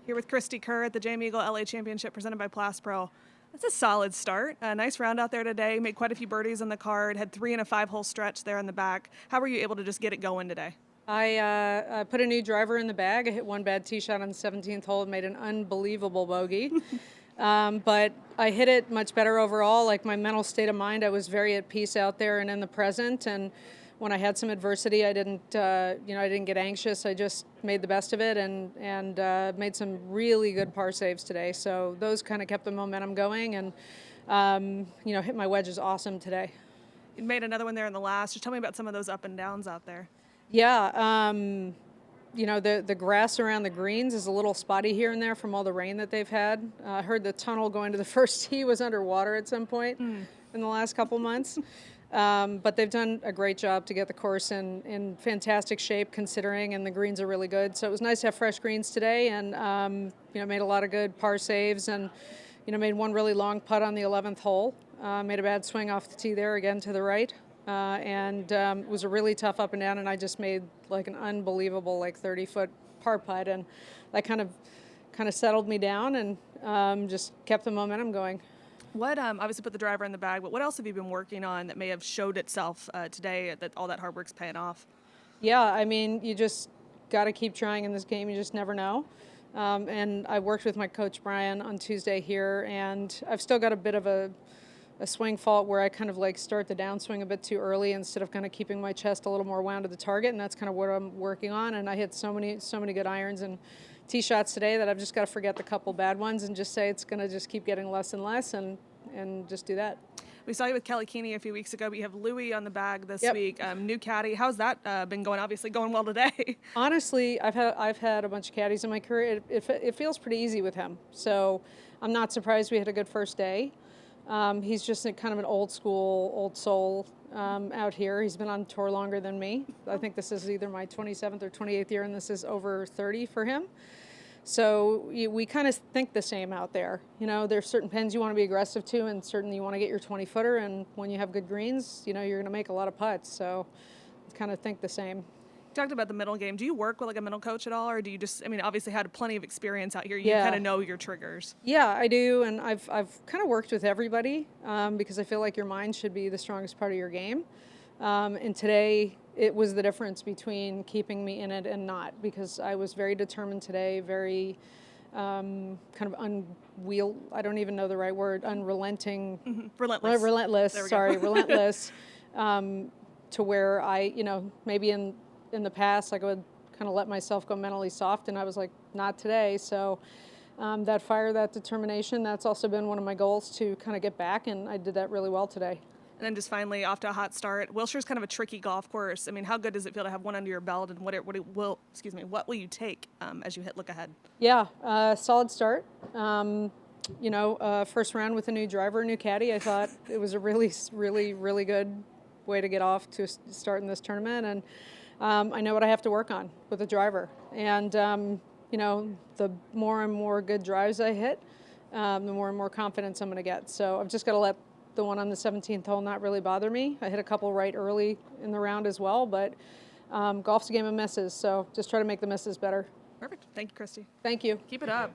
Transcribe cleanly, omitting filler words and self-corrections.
Here with Cristie Kerr at the Jam Eagle LA Championship presented by Plus Pro. That's a solid start. A nice round out there today. Made quite a few birdies on the card. Had 3 and a 5-hole stretch there in the back. How were you able to just get it going today? I put a new driver in the bag. I hit one bad tee shot on the 17th hole and made an unbelievable bogey. But I hit it much better overall. Like my mental state of mind, I was very at peace out there and in the present. And when I had some adversity, I didn't get anxious. I just made the best of it and made some really good par saves today. So those kind of kept the momentum going and, hit my wedges awesome today. You made another one there in the last. Just tell me about some of those up and downs out there. Yeah, the grass around the greens is a little spotty here and there from all the rain that they've had. I heard the tunnel going to the first tee was underwater at some point in the last couple months. But they've done a great job to get the course in fantastic shape considering, and the greens are really good. So it was nice to have fresh greens today and, made a lot of good par saves and, made one really long putt on the 11th hole. Made a bad swing off the tee there again to the right. It was a really tough up and down, and I just made like an unbelievable 30-foot par putt, and that kind of settled me down and just kept the momentum going. What obviously put the driver in the bag, but what else have you been working on that may have showed itself today that all that hard work's paying off? Yeah, I mean, you just got to keep trying in this game. You just never know. And I worked with my coach Brian on Tuesday here, and I've still got a bit of a swing fault where I kind of start the downswing a bit too early instead of kind of keeping my chest a little more wound to the target, and that's kind of what I'm working on. And I hit so many good irons and tee shots today that I've just got to forget the couple bad ones and just say it's going to just keep getting less and less and just do that. We saw you with Kelly Keeney a few weeks ago, but you have Louie on the bag this Yep. week. New caddy. How's that been going? Obviously going well today. Honestly, I've had a bunch of caddies in my career. It feels pretty easy with him. So I'm not surprised we had a good first day. He's just kind of an old soul out here. He's been on tour longer than me. I think this is either my 27th or 28th year, and this is over 30 for him. So we kind of think the same out there. There's certain pins you want to be aggressive to, and certain you want to get your 20-footer. And when you have good greens, you're going to make a lot of putts. So kind of think the same. You talked about the middle game. Do you work with a middle coach at all, or do you just? I mean, obviously had plenty of experience out here. You Yeah. kind of know your triggers. Yeah, I do, and I've kind of worked with everybody because I feel like your mind should be the strongest part of your game. And today, it was the difference between keeping me in it and not, because I was very determined today, very kind of I don't even know the right word, unrelenting. Mm-hmm. Relentless. Relentless, There we sorry, go. relentless, to where I, maybe in the past, I would kind of let myself go mentally soft, and I was like, not today. So that fire, that determination, that's also been one of my goals to kind of get back, and I did that really well today. And then just finally off to a hot start. Wilshire's kind of a tricky golf course. I mean, how good does it feel to have one under your belt, and what will you take as you look ahead? Yeah, solid start. First round with a new driver, new caddy. I thought it was a really, really, really good way to get off to start in this tournament, and I know what I have to work on with the driver. And the more and more good drives I hit, the more and more confidence I'm going to get. So I've just got to let the one on the 17th hole not really bother me. I hit a couple right early in the round as well, but golf's a game of misses, so just try to make the misses better. Perfect. Thank you, Cristie. Thank you. Keep it up.